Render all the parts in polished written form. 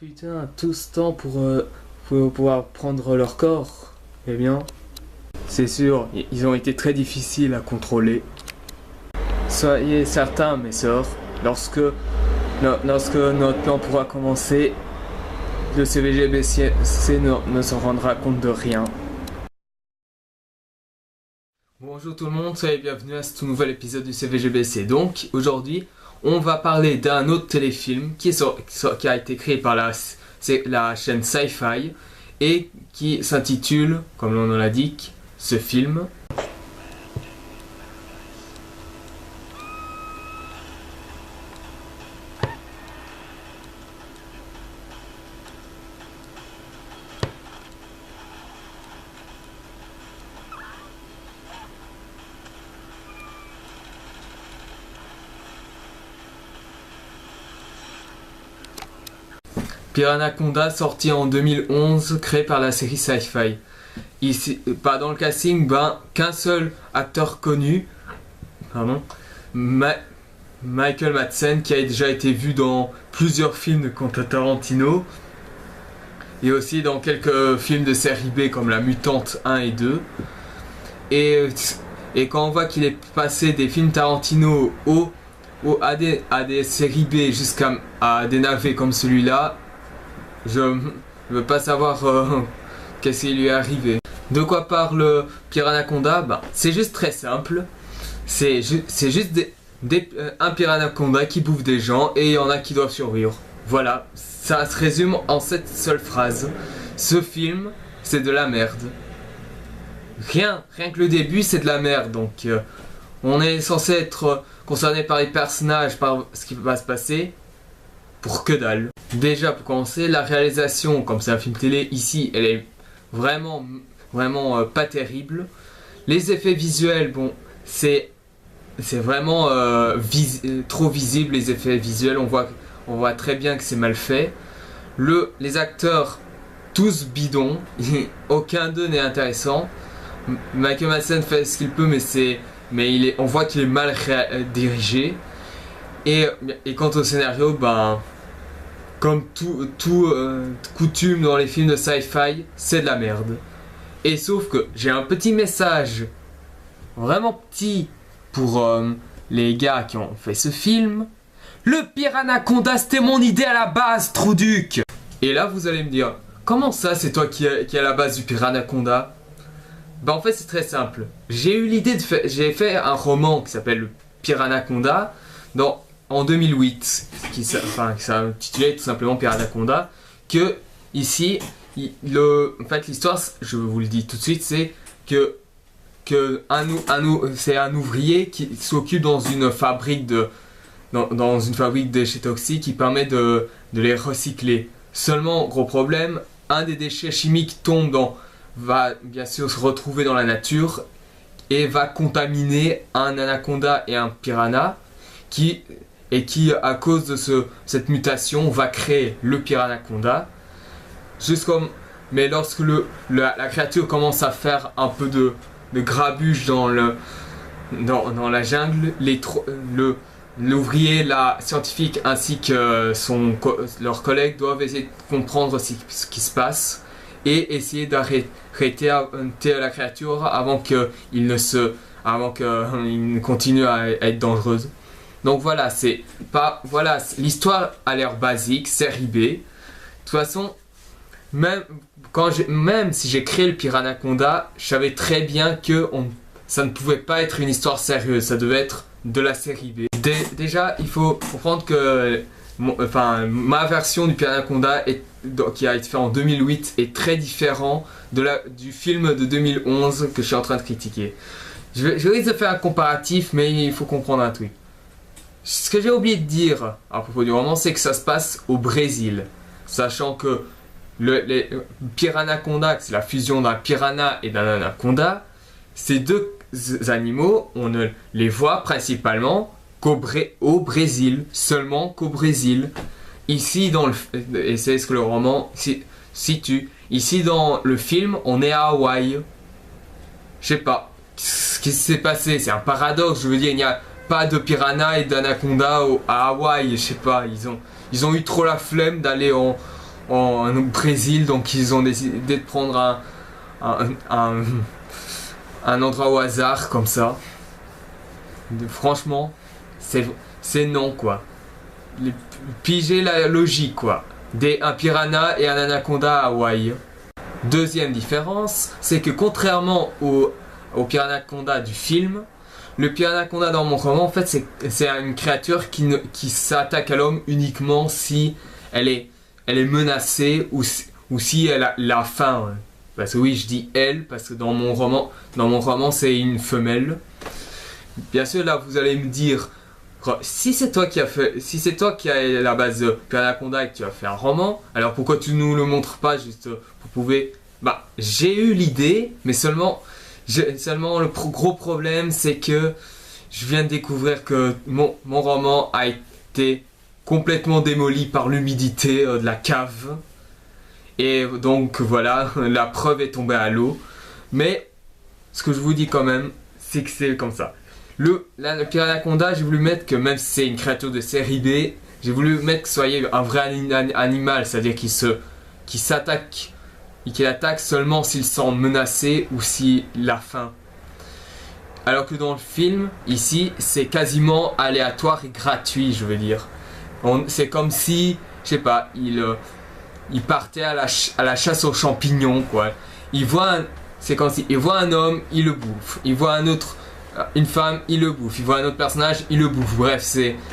Putain, tout ce temps pour pouvoir prendre leur corps. Eh bien, c'est sûr, ils ont été très difficiles à contrôler. Soyez certains, mes sœurs, lorsque notre plan pourra commencer, le CVGBC ne se rendra compte de rien. Bonjour tout le monde, soyez bienvenus à ce tout nouvel épisode du CVGBC. Donc, aujourd'hui, on va parler d'un autre téléfilm qui a été créé par la chaîne Sci-Fi et qui s'intitule, comme l'on l'indique, ce film. Piranhaconda, sorti en 2011, créé par la série Sci-Fi. Ici, pas dans le casting, qu'un seul acteur connu, Michael Madsen, qui a déjà été vu dans plusieurs films de Quentin Tarantino, et aussi dans quelques films de série B comme La Mutante 1 et 2. Et quand on voit qu'il est passé des films Tarantino à des séries B jusqu'à des navets comme celui-là, je ne veux pas savoir qu'est-ce qui lui est arrivé. De quoi parle Piranhaconda? C'est juste très simple. C'est juste un Piranhaconda qui bouffe des gens et il y en a qui doivent survivre. Voilà, ça se résume en cette seule phrase. Ce film, c'est de la merde. Rien que le début, c'est de la merde. Donc, on est censé être concerné par les personnages, par ce qui va se passer. Pour que dalle. Déjà, pour commencer, la réalisation, comme c'est un film télé, ici, elle est vraiment pas terrible. Les effets visuels, c'est vraiment trop visible, les effets visuels. On voit très bien que c'est mal fait. Les acteurs, tous bidons. Aucun d'eux n'est intéressant. Michael Madsen fait ce qu'il peut, mais on voit qu'il est mal dirigé. Et quant au scénario, comme tout coutume dans les films de sci-fi, c'est de la merde. Et sauf que j'ai un petit message, vraiment petit, pour les gars qui ont fait ce film. Le Piranhaconda, c'était mon idée à la base, Trouduc. Et là, vous allez me dire, comment ça, c'est toi qui est à la base du Piranhaconda? En fait, c'est très simple. J'ai eu l'idée j'ai fait un roman qui s'appelle le Piranhaconda en 2008, qui s'intitulait tout simplement Piranhaconda, que ici, en fait l'histoire, je vous le dis tout de suite, c'est c'est un ouvrier qui s'occupe dans une fabrique de déchets toxiques qui permet de les recycler. Seulement, gros problème, un des déchets chimiques va bien sûr se retrouver dans la nature et va contaminer un anaconda et un piranha qui, à cause de cette mutation, va créer le Piranhaconda. Mais lorsque la créature commence à faire un peu de grabuge dans la jungle, l'ouvrier, la scientifique ainsi que leurs collègues doivent essayer de comprendre ce qui se passe et essayer d'arrêter la créature avant qu'il ne continue à être dangereuse. Donc voilà, l'histoire a l'air basique, série B. De toute façon, même si j'ai créé le Piranhaconda, je savais très bien que ça ne pouvait pas être une histoire sérieuse, ça devait être de la série B. Déjà, il faut comprendre que ma version du Piranhaconda qui a été fait en 2008 est très différent du film de 2011 que je suis en train de critiquer. Je risque de faire un comparatif, mais il faut comprendre un truc. Ce que j'ai oublié de dire à propos du roman, c'est que ça se passe au Brésil. Sachant que les Piranhaconda, c'est la fusion d'un piranha et d'un anaconda, ces deux animaux, on ne les voit principalement au Brésil, seulement qu'au Brésil. Ici, et c'est ce que le roman situe, ici dans le film, on est à Hawaï. Je sais pas ce qui s'est passé, c'est un paradoxe, je veux dire, il n'y a pas de piranha et d'anaconda à Hawaï, je sais pas, ils ont eu trop la flemme d'aller au Brésil, donc ils ont décidé de prendre un endroit au hasard comme ça. Franchement, c'est non quoi. Piger la logique quoi. Un piranha et un anaconda à Hawaï. Deuxième différence, c'est que contrairement au piranha du film, le piranha dans mon roman, en fait, c'est une créature qui s'attaque à l'homme uniquement si elle est menacée ou si elle a la faim. Parce que oui, je dis elle, parce que dans mon roman, c'est une femelle. Bien sûr, là, vous allez me dire, si c'est toi qui as la base de Piranha et que tu as fait un roman, alors pourquoi tu nous le montres pas juste pour prouver? Bah, j'ai eu l'idée, mais seulement le gros problème, c'est que je viens de découvrir que mon roman a été complètement démoli par l'humidité de la cave. Et donc voilà, la preuve est tombée à l'eau. Mais ce que je vous dis quand même, c'est que c'est comme ça. Le Piranha, j'ai voulu mettre que même si c'est une créature de série B, j'ai voulu mettre que ce soit un vrai animal, c'est-à-dire qu'il s'attaque et qu'il attaque seulement s'il se sent menacé ou s'il a faim. Alors que dans le film, ici, c'est quasiment aléatoire et gratuit, je veux dire. C'est comme si, je sais pas, il partait à la chasse aux champignons, quoi. C'est comme si il voit un homme, il le bouffe. Il voit une femme, il le bouffe. Il voit un autre personnage, il le bouffe. Bref,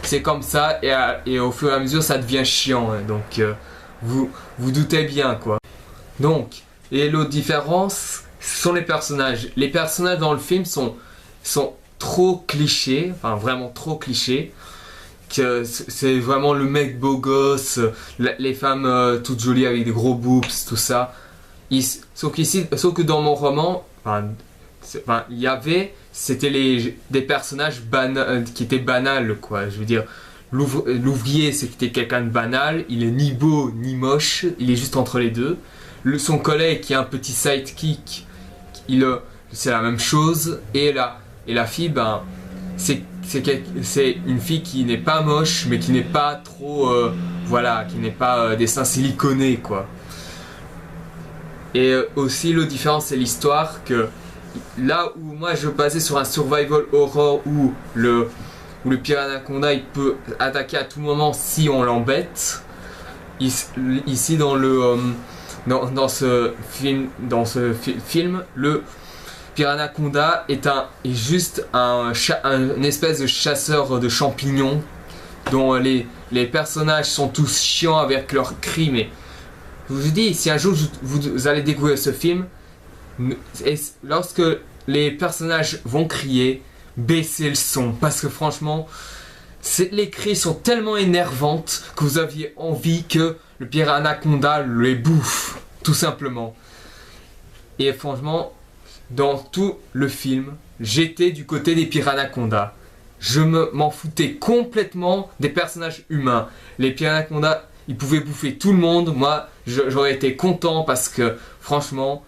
c'est comme ça et au fur et à mesure, ça devient chiant. Hein. Donc, vous doutez bien, quoi. Donc, et l'autre différence, ce sont les personnages. Les personnages dans le film sont trop clichés, enfin vraiment trop clichés. Que c'est vraiment le mec beau gosse, les femmes toutes jolies avec des gros boobs, tout ça. Sauf que dans mon roman, c'était des personnages qui étaient banals, quoi. Je veux dire, l'ouvrier c'était quelqu'un de banal, il est ni beau ni moche, il est juste entre les deux. Son collègue qui est un petit sidekick, c'est la même chose. Et la fille, c'est une fille qui n'est pas moche, mais qui n'est pas trop, qui n'est pas des seins siliconés, quoi. Et aussi, l'autre différence, c'est l'histoire que là où moi je basais sur un survival horror où le Piranha il peut attaquer à tout moment si on l'embête. Ici dans ce film, le Piranha est juste une espèce de chasseur de champignons dont les personnages sont tous chiants avec leurs cris. Mais je vous dis, si un jour vous allez découvrir ce film, lorsque les personnages vont crier, baissez le son parce que franchement, les cris sont tellement énervantes que vous aviez envie que le Piranha les bouffe, tout simplement. Et franchement, dans tout le film, j'étais du côté des Piranha. Je m'en foutais complètement des personnages humains. Les Piranha, ils pouvaient bouffer tout le monde. Moi, j'aurais été content parce que, franchement,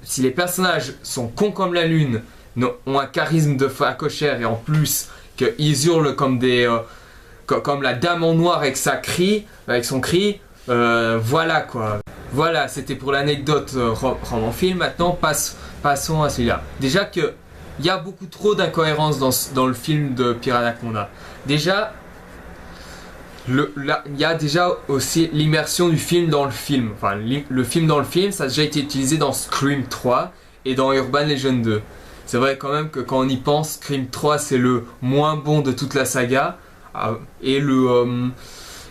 si les personnages sont cons comme la lune, ont un charisme de facochère et en plus qu'ils hurlent comme comme la dame en noir avec son cri, voilà quoi. Voilà, c'était pour l'anecdote roman film. Maintenant, passons à celui-là. Déjà que il y a beaucoup trop d'incohérences dans le film de Piranha. Déjà, il y a déjà aussi l'immersion du film dans le film. Enfin, le film dans le film, ça a déjà été utilisé dans Scream 3 et dans Urban Legend 2. C'est vrai quand même que quand on y pense, Scream 3 c'est le moins bon de toute la saga et Urban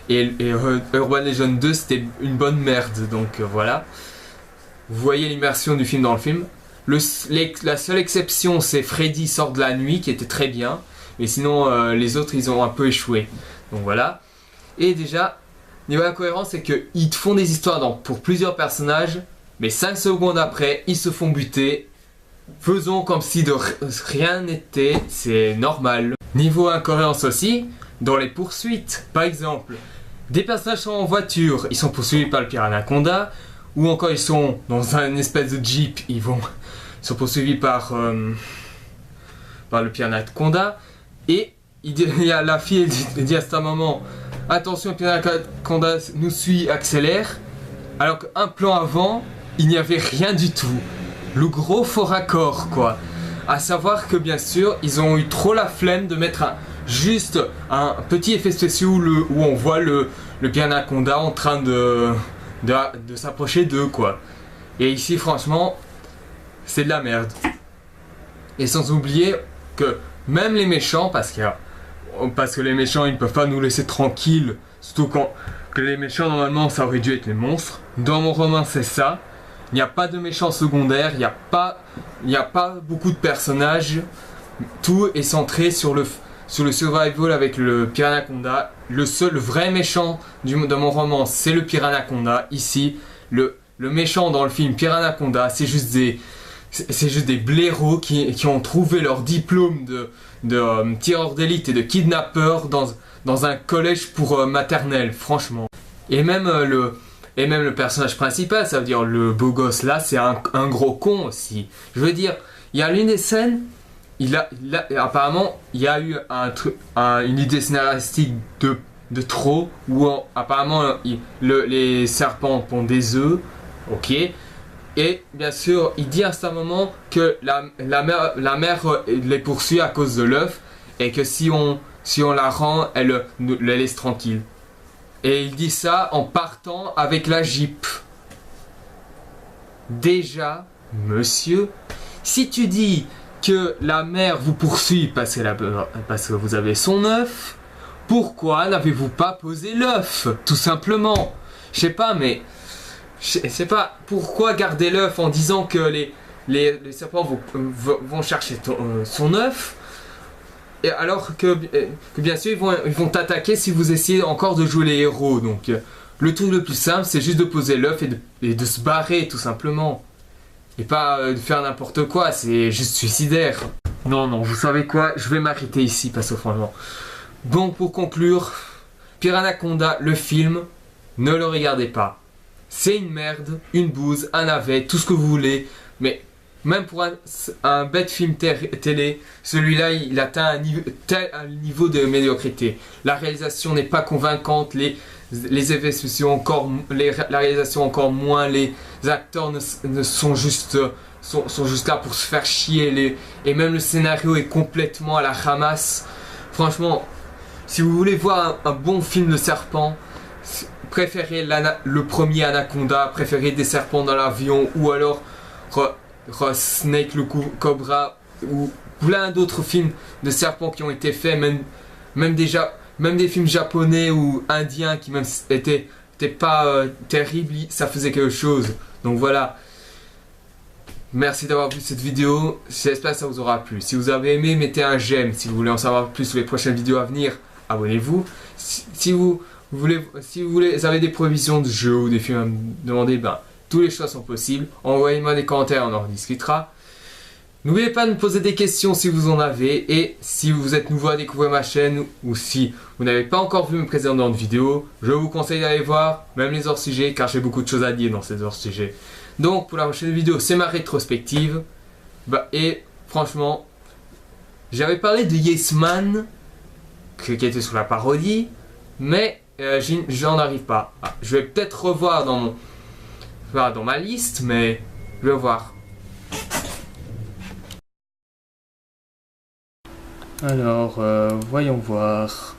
Legend 2 c'était une bonne merde. Donc voilà. Vous voyez l'immersion du film dans le film. La seule exception c'est Freddy sort de la nuit qui était très bien. Mais sinon les autres ils ont un peu échoué. Donc voilà. Et déjà, niveau incohérence, c'est qu'ils te font des histoires pour plusieurs personnages, mais 5 secondes après, ils se font buter. Faisons comme si de rien n'était, c'est normal. Niveau incohérence aussi, dans les poursuites, par exemple, des personnages sont en voiture, ils sont poursuivis par le Piranha, ou encore ils sont dans une espèce de jeep, ils sont poursuivis par le Piranha, et la fille dit à ce moment, attention, Piranha nous suit, accélère. Alors qu'un plan avant, il n'y avait rien du tout. Le gros faux raccord, quoi. À savoir que bien sûr, ils ont eu trop la flemme de mettre juste un petit effet spécial où on voit le Piranha en train de s'approcher d'eux, quoi. Et ici, franchement, c'est de la merde. Et sans oublier que même les méchants, parce que les méchants, ils ne peuvent pas nous laisser tranquilles, surtout que les méchants, normalement, ça aurait dû être les monstres. Dans mon roman, c'est ça. Il n'y a pas de méchants secondaires, il n'y a pas beaucoup de personnages. Tout est centré sur le survival avec le Piranha. Le vrai méchant de mon roman, c'est le Piranha. Ici, le méchant dans le film Piranha, c'est juste des blaireaux qui ont trouvé leur diplôme de tireur d'élite et de kidnappeur dans un collège pour maternelle, franchement. Et même le personnage principal, ça veut dire le beau gosse là, c'est un gros con aussi. Je veux dire, il y a l'une des scènes, apparemment, il y a eu une idée scénaristique de trop, où apparemment les serpents pondent des œufs, ok. Et bien sûr, il dit à ce moment que la mère les poursuit à cause de l'œuf, et que si on la rend, elle la laisse tranquille. Et il dit ça en partant avec la Jeep. Déjà, monsieur, si tu dis que la mère vous poursuit parce que vous avez son œuf, pourquoi n'avez-vous pas posé l'œuf? Tout simplement. Je sais pas, mais... Je sais pas, pourquoi garder l'œuf en disant que les serpents vont chercher son œuf, et alors que bien sûr ils vont t'attaquer si vous essayez encore de jouer les héros. Donc le truc le plus simple, c'est juste de poser l'œuf et de se barrer tout simplement. Et pas de faire n'importe quoi, c'est juste suicidaire. Non, vous savez quoi, je vais m'arrêter ici parce que franchement. Donc pour conclure, Piranha, le film, ne le regardez pas. C'est une merde, une bouse, un navet, tout ce que vous voulez, mais même pour un bête film télé, celui-là il atteint un niveau de médiocrité. La réalisation n'est pas convaincante, les effets spéciaux la réalisation encore moins, les acteurs ne sont juste là pour se faire chier, et même le scénario est complètement à la ramasse. Franchement, si vous voulez voir un bon film de serpent, préférez le premier Anaconda, préférez des serpents dans l'avion, ou alors Snake le Cobra, ou plein d'autres films de serpents qui ont été faits, même des films japonais ou indiens qui même étaient pas terribles, ça faisait quelque chose. Donc voilà. Merci d'avoir vu cette vidéo, j'espère que ça vous aura plu. Si vous avez aimé, mettez un j'aime. Si vous voulez en savoir plus sur les prochaines vidéos à venir, abonnez-vous. Si vous avez des prévisions de jeux ou des films à me demander, tous les choix sont possibles. Envoyez-moi des commentaires, on en rediscutera. N'oubliez pas de me poser des questions si vous en avez. Et si vous êtes nouveau à découvrir ma chaîne, ou si vous n'avez pas encore vu mes précédentes vidéos, je vous conseille d'aller voir, même les hors-sujets, car j'ai beaucoup de choses à dire dans ces hors-sujets. Donc pour la prochaine vidéo, c'est ma rétrospective. Et franchement, j'avais parlé de Yes Man, qui était sur la parodie, mais j'en arrive pas. Je vais peut-être revoir dans ma liste, mais je vais voir. Alors, voyons voir.